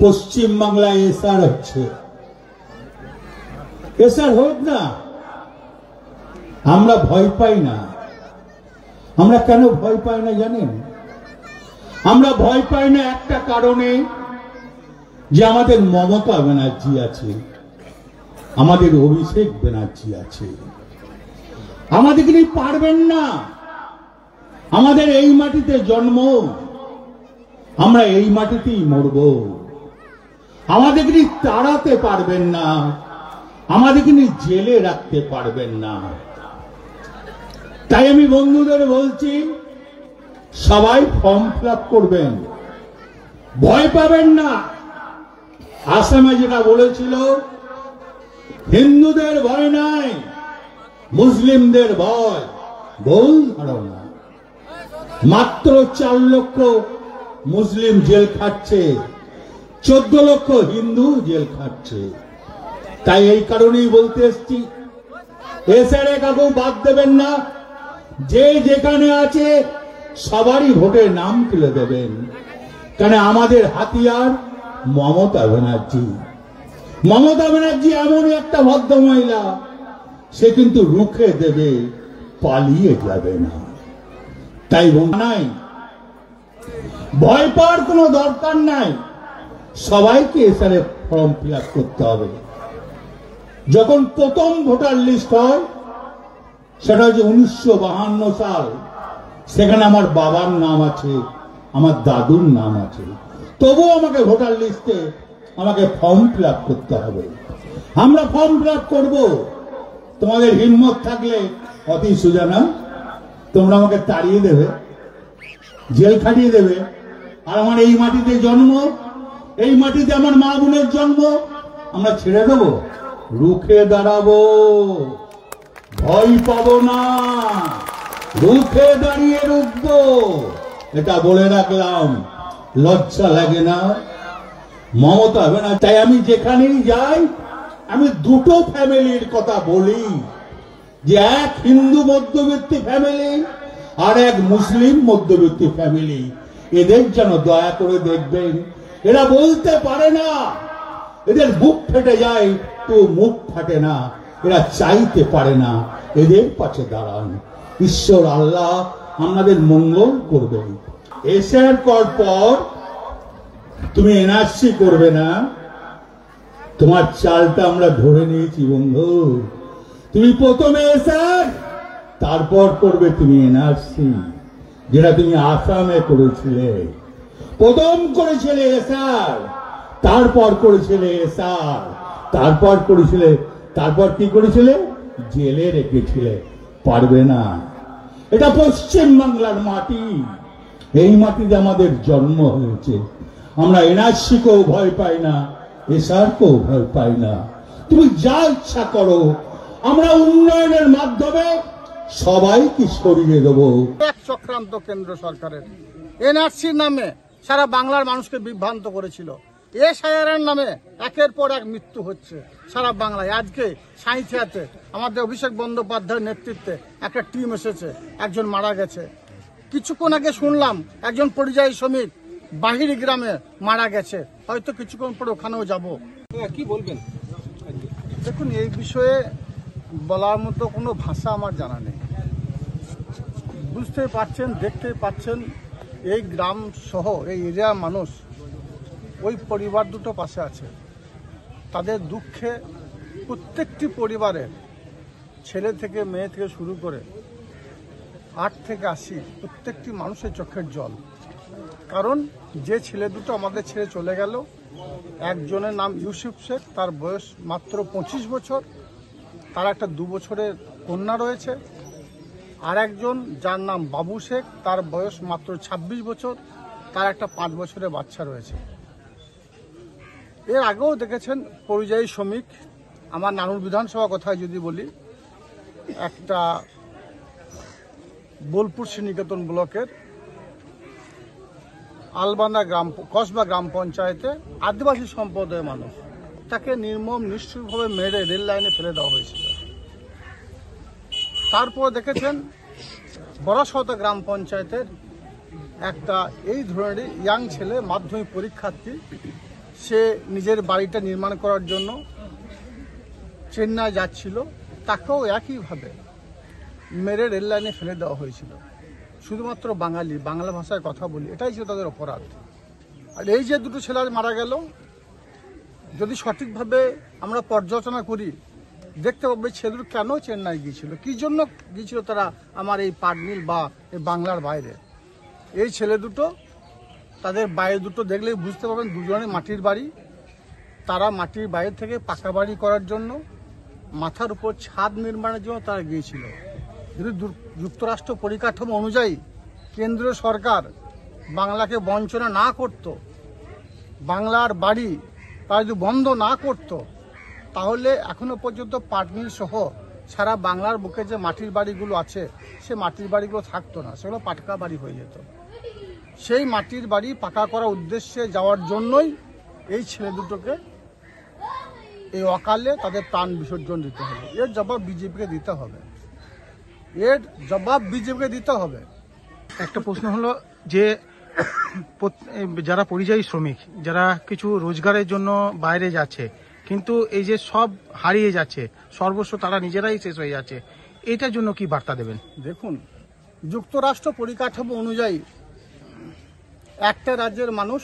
পশ্চিম বাংলায় এসআর হচ্ছে, এসআর হোক না, আমরা ভয় পাই না। আমরা কেন ভয় পাই না জানেন? আমরা ভয় পাই না একটা কারণে, যে আমাদের মমতা ব্যানার্জি আছে, আমাদের অভিষেক ব্যানার্জি আছে। আমাদেরকে পারবেন না। আমাদের এই মাটিতে জন্ম, আমরা এই মাটিতেই মরব। আমাদেরকে তাড়াতে পারবেন না, আমাদেরকে জেলে রাখতে পারবেন না। তাই আমি বন্ধুদের বলছি, সবাই ফর্ম ফিল আপ করবেন, ভয় পাবেন না। আসামে যেটা বলেছিল, হিন্দুদের ভয় নাই, মুসলিমদের ভয়, ভুল ধারণা। মাত্র 4 লক্ষ মুসলিম জেল খাটছে, 14 লক্ষ হিন্দু জেল খাটছে। তাই এই কারণেই বলতে এসছি, এসআরে কাউকে বাদ দেবেন না। যে যেখানে আছে সবারই ভোটের নাম তুলে দেবেন। কারণ আমাদের হাতিয়ার মমতা ব্যানার্জি। মমতা ব্যানার্জি এমনই একটা ভদ্র মহিলা, সে কিন্তু রুখে দেবে, পালিয়ে যাবে না। তাই নাই, ভয় পাওয়ার কোনো দরকার নাই। সবাইকে এসআরে ফর্ম ফিল আপ করতে হবে। যখন প্রথম ভোটার লিস্ট হয়, সেটা হচ্ছে 1952 সাল। সেখানে আমার বাবার নাম আছে, আমার দাদুর নাম আছে, তবুও আমাকে ভোটার লিস্টে আমাকে ফর্ম ফিল আপ করতে হবে। আমরা ফর্ম ফিল আপ করবো। তোমাদের হিম্মত থাকলে অতি সুজানা, তোমরা আমাকে তাড়িয়ে দেবে, জেল খাটিয়ে দেবে। আর আমার এই মাটিতে জন্ম, এই মাটিতে আমার মা বোনের জন্ম, আমরা ছেড়ে দেবো? রুখে দাঁড়াবো, ভয় পাবো না, রুখে দাঁড়িয়ে রুখবো। এটা বলে রাখলাম, লজ্জা লাগে না? মমতা ব্যানার্জি। তাই আমি যেখানেই যাই, আমি দুটো ফ্যামিলির কথা বলি, যে এক হিন্দু মধ্যবিত্তি ফ্যামিলি আর এক মুসলিম মধ্যবিত্তি ফ্যামিলি। এদের যেন দয়া করে দেখবেন। এরা বলতে পারে না, এদের বুক ফেটে যায় তো মুখ ফাটে না। এরা চাইতে পারে না, এদের পাশে দাঁড়ান। ঈশ্বর আল্লাহ আমাদের মঙ্গল করবেন। এসআর পর তুমি এনআরসি করবে না, তোমার চালটা আমরা ধরে নিয়েছি বন্ধু। তুমি প্রথমে এসআর, তারপর করবে তুমি এনআরসি, যেটা তুমি আসামে করেছিলে। প্রথম করেছিলে এসআর, তারপর করেছিলে এসআর, তারপর করেছিলে, তারপর কি করেছিলে? জেলে রেখেছিলে। পারবে না। এটা পশ্চিম বাংলার মাটি, এই মাটিতে আমাদের জন্ম হয়েছে। আমরা এনআরসিকেও ভয় পাই না, এসআরকেও ভয় পাই না। তুমি যা ইচ্ছা করো, আমরা উন্নয়নের মাধ্যমে সবাইকে সরিয়ে দেবো। এক চক্রান্ত কেন্দ্র সরকারের এনআরসির নামে সারা বাংলার মানুষকে বিভ্রান্ত করেছিল। এসআইআর নামে একের পর এক মৃত্যু হচ্ছে সারা বাংলায়। আজকে সাঁইথিয়াতে আমাদের অভিষেক বন্দ্যোপাধ্যায়ের নেতৃত্বে একটা টিম এসেছে, একজন মারা গেছে। কিছুক্ষণ আগে শুনলাম একজন পরিযায়ী শ্রমিক বাহিরি গ্রামে মারা গেছে। হয়তো কিছুক্ষণ পরে ওখানেও যাব। কি বলবেন? দেখুন, এই বিষয়ে বলার মতো কোনো ভাষা আমার জানা নেই। বুঝতেই পারছেন, দেখতেই পাচ্ছেন, এই গ্রাম সহ এই এরিয়ার মানুষ, ওই পরিবার দুটো পাশে আছে। তাদের দুঃখে প্রত্যেকটি পরিবারের ছেলে থেকে মেয়ে থেকে শুরু করে 8 থেকে 80 প্রত্যেকটি মানুষের চোখের জল। কারণ যে ছেলে দুটো আমাদের ছেড়ে চলে গেল, একজনের নাম ইউসুফ শেখ, তার বয়স মাত্র 25 বছর, তার একটা 2 বছরের কন্যা রয়েছে। আর একজন যার নাম বাবু শেখ, তার বয়স মাত্র 26 বছর, তার একটা 5 বছরের বাচ্চা রয়েছে। এর আগেও দেখেছেন পরিযায়ী শ্রমিক, আমার নানুর বিধানসভা কথায় যদি বলি, একটা বোলপুর শ্রীনিকেতন ব্লকের আলবান্দা কসবা গ্রাম পঞ্চায়েতে আদিবাসী সম্প্রদায়ের মানুষ, তাকে নির্মম নিষ্ঠুরভাবে মেরে রেল লাইনে ফেলে দেওয়া হয়েছিল। তারপর দেখেছেন বড়াসতা গ্রাম পঞ্চায়েতের একটা এই ধরনের ইয়াং ছেলে, মাধ্যমিক পরীক্ষার্থী, সে নিজের বাড়িটা নির্মাণ করার জন্য চেন্নাই যাচ্ছিল, তাকেও একইভাবে মেরে রেল লাইনে ফেলে দেওয়া হয়েছিল। শুধুমাত্র বাঙালি, বাংলা ভাষায় কথা বলি, এটাই ছিল তাদের অপরাধ। আর এই যে দুটো ছেলে মারা গেল, যদি সঠিকভাবে আমরা পর্যালোচনা করি দেখতে পাবো ছেলেরা কেন চেন্নাই গিয়েছিল, কী জন্য গিয়েছিল তারা আমার এই পাটমিল বা এই বাংলার বাইরে। এই ছেলে দুটো, তাদের বাইরে দুটো দেখলেই বুঝতে পারবেন দুজনে মাটির বাড়ি। তারা মাটির বাইরে থেকে পাকা বাড়ি করার জন্য, মাথার উপর ছাদ নির্মাণের জন্য তারা গিয়েছিল। যদি যুক্তরাষ্ট্র পরিকাঠামো অনুযায়ী কেন্দ্রীয় সরকার বাংলাকে বঞ্চনা না করত, বাংলার বাড়ি তারা যদি বন্ধ না করত, তাহলে এখনো পর্যন্ত পাটমিল সহ সারা বাংলার বুকে যে মাটির বাড়িগুলো আছে সে মাটির বাড়িগুলো থাকতো না, সেগুলো পাকা বাড়ি হয়ে যেত। সেই মাটির বাড়ি পাকা করার উদ্দেশ্যে যাওয়ার জন্যই এই ছেলে দুটোকে এই অকালে তাদের প্রাণ বিসর্জন দিতে হবে। এর জবাব বিজেপিকে দিতে হবে, এর জবাব বিজেপিকে দিতে হবে। একটা প্রশ্ন হলো যে যারা পরিযায়ী শ্রমিক, যারা কিছু রোজগারের জন্য বাইরে যাচ্ছে, কিন্তু এই যে সব হারিয়ে যাচ্ছে, সর্বস্ব তারা নিজেরাই শেষ হয়ে যাচ্ছে, এটার জন্য কি বার্তা দেবেন? দেখুন, যুক্তরাষ্ট্র পরিকাঠামো অনুযায়ী একটা রাজ্যের মানুষ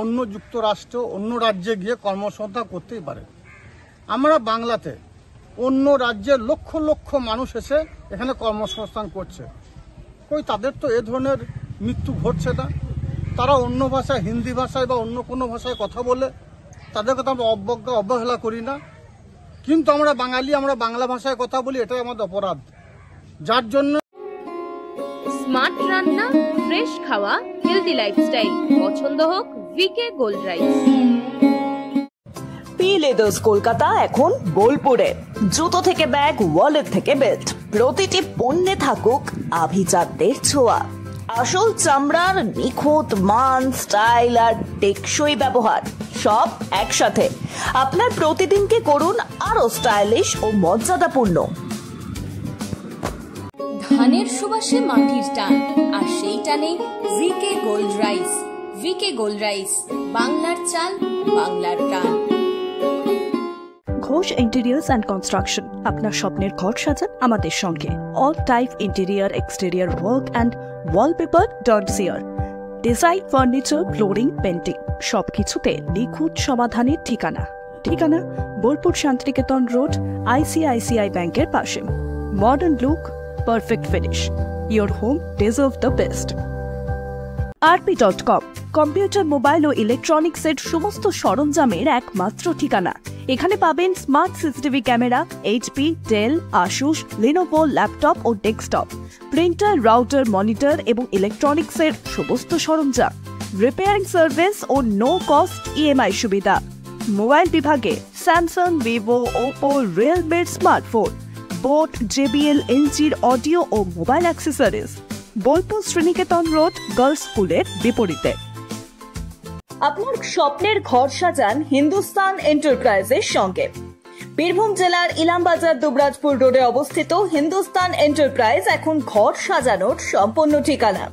অন্য যুক্তরাষ্ট্র, অন্য রাজ্যে গিয়ে কর্মসংস্থান করতেই পারে। আমরা বাংলাতে অন্য রাজ্যের লক্ষ লক্ষ মানুষ এসে এখানে কর্মসংস্থান করছে, কই তাদের তো এ ধরনের মৃত্যু ঘটছে না। তারা অন্য ভাষায়, হিন্দি ভাষায় বা অন্য কোনো ভাষায় কথা বলে, তাদেরকে তো আমরা অবজ্ঞা অবহেলা করি না। কিন্তু আমরা বাঙালি, আমরা বাংলা ভাষায় কথা বলি, এটাই আমাদের অপরাধ। যার জন্য স্মার্ট রান্না, ফ্রেশ খাওয়া, হেলদি লাইফস্টাইল পছন্দ হোক V K gold rice. P leathers Kolkata এখন বোলপুরে। জুতো থেকে ব্যাগ, ওয়ালেট থেকে বেল্ট, প্রতিটি পণ্যে থাকুক আভিজাতদের ছোঁয়া। আসল চামড়ার নিখুঁত মান, স্টাইল আর টেকসই ব্যবহার সব একসাথে। আপনার প্রতিদিনকে করুন আরো স্টাইলিশ ও মর্যাদাপূর্ণ। ধানের সুবাসে মাটির টান, আর সেই টানে V K gold rice. V K gold rice, বাংলার চাল, বাংলার প্রাণ। Ghosh interiors and construction. আপনার স্বপ্নের ঘর সাজান আমাদের সঙ্গে। All type interior, exterior work and wallpaper dot CR. Design, furniture, flooring, painting সবকিছুতে নিখুঁত সমাধানের ঠিকানা। ঠিকানা বোলপুর শান্তিনিকেতন রোড, ICICI ব্যাংকের পাশে। Modern look, perfect finish. Your home deserve the best. rp.com computer, mobile ও ইলেকট্রনিক্সের সমস্ত সরঞ্জামের একমাত্র ঠিকানা। এখানে পাবেন smart CCTV camera, HP, Dell, Asus, Lenovo laptop ও ডেস্কটপ, প্রিন্টার, রাউটার, মনিটর এবং ইলেকট্রনিক্সের সমস্ত সরঞ্জাম, রিপেয়ারিং সার্ভিস ও নো কস্ট EMI সুবিধা। মোবাইল বিভাগে স্যামসাং, ভিভো, ওপো, রিয়েলমির স্মার্টফোন, বোট, JBL, LGর অডিও ও mobile accessories. Bolpur Sriniketan road, girls স্কুলের বিপরীতে। আপনার স্বপ্নের ঘর সাজান হিন্দুস্তান এন্টারপ্রাইজের সঙ্গে। বীরভূম জেলার ইলামবাজার দুবরাজপুর রোডে অবস্থিত হিন্দুস্তান এন্টারপ্রাইজ এখন ঘর সাজানোর সম্পূর্ণ ঠিকানা।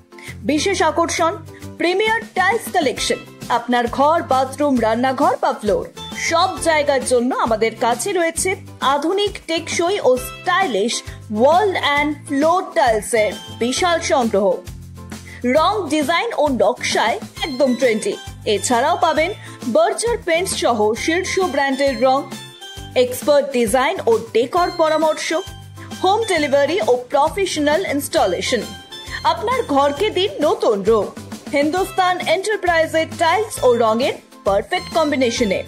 বিশেষ আকর্ষণ, প্রিমিয়ার টাইলস কালেকশন। আপনার ঘর, বাথরুম, রান্নাঘর বা ফ্লোর সব জায়গার জন্য আমাদের কাছে রয়েছে আধুনিক, টেকসই ও স্টাইলিশ ওয়াল অ্যান্ড ফ্লোর টাইলসের বিশাল সংগ্রহ। রং, ডিজাইন ও নকশায় একদম ট্রেন্ডি। এছাড়াও পাবেন বার্জার পেন্টস সহ শীর্ষ ব্র্যান্ডের রং, এক্সপার্ট ডিজাইন ও ডেকর পরামর্শ, হোম ডেলিভারি ও প্রফেশনাল ইনস্টলেশন। আপনার ঘরকে দিন নতুন রূপ হিন্দুস্তান এন্টারপ্রাইজের টাইলস ও রঙের পারফেক্ট কম্বিনেশনে।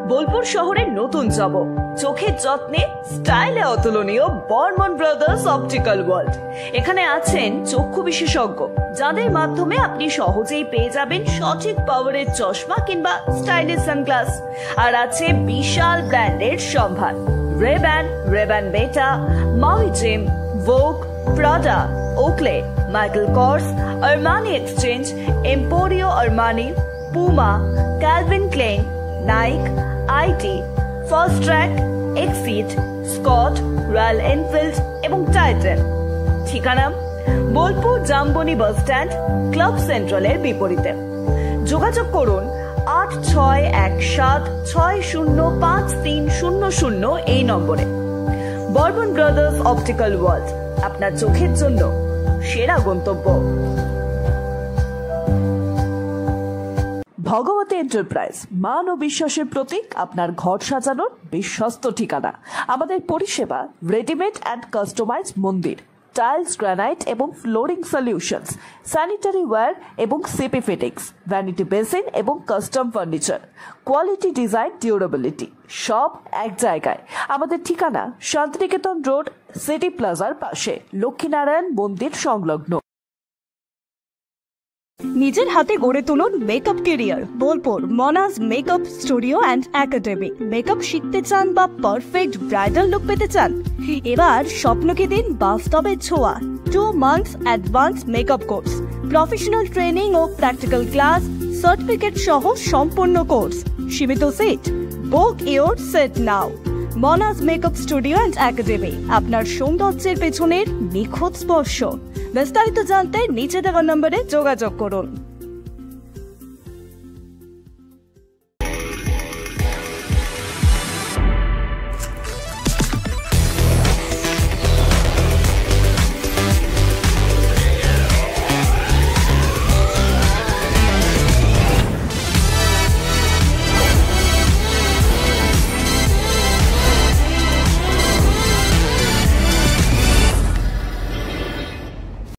বোলপুর শহরের নতুন জব, চোখের যত্নে স্টাইলে অতুলনীয় বর্মন ব্রাদার্স অপটিক্যাল ওয়ার্ল্ড। এখানে আছেন চক্ষু বিশেষজ্ঞ, যাদের মাধ্যমে আপনি সহজেই পেয়ে যাবেন সঠিক পাওয়ারের চশমা কিংবা স্টাইলিশ সানগ্লাস। আর আছে বিশাল ব্র্যান্ডের সম্ভার, Rayban, Rayban beta, Maui Jim, Vogue, Prada, Oakley, Michael Kors, Armani Exchange, Emporio Armani, Puma, Calvin Klein, Nike, IT, Fastrack, Exceed, Scott, Royal Enfield এবং টাইটান। ঠিকানা Bolpur Jambuni bus stand, club সেন্ট্রালের বিপরীতে। যোগাযোগ করুন 8617605300 এই নম্বরে। বর্মন ব্রাদার্স অপটিক্যাল ওয়ার্ল্ড, আপনার চোখের জন্য সেরা গন্তব্য। ভগবতী এন্টারপ্রাইজ, মান ও বিশ্বাসের প্রতীক, আপনার ঘর সাজানোর বিশ্বস্ত ঠিকানা। আমাদের পরিষেবা রেডিমেড অ্যান্ড কাস্টমাইজ মন্দির, টাইলস, গ্রানাইট এবং ফ্লোরিং সলিউশনস, স্যানিটারি ওয়্যার এবং সিপি ফিটিংস, ভ্যানিটি বেসিন এবং custom furniture, quality, design, durability সব এক জায়গায়। আমাদের ঠিকানা শান্তিনিকেতন রোড, সিটি প্লাজার পাশে, লক্ষ্মীনারায়ণ মন্দির সংলগ্ন। নিজের হাতে গড়ে তুলুন makeup career Bolpur Manaj makeup studio and academy. Makeup শিখতে চান বা পারফেক্ট ব্রাইডাল লুক পেতে চান? এবার স্বপ্নকে দিন বাস্তবের ছোঁয়া। 2 months advance makeup course, professional training ও প্র্যাকটিক্যাল ক্লাস, সার্টিফিকেট সহ সম্পূর্ণ কোর্স, সীমিত seat. Book your seat now. Manaj makeup studio and academy, আপনার সৌন্দর্যের পেছনের নিখুঁত স্পর্শ। বিস্তারিত জানতে নিচে দেওয়া নম্বরে যোগাযোগ করুন।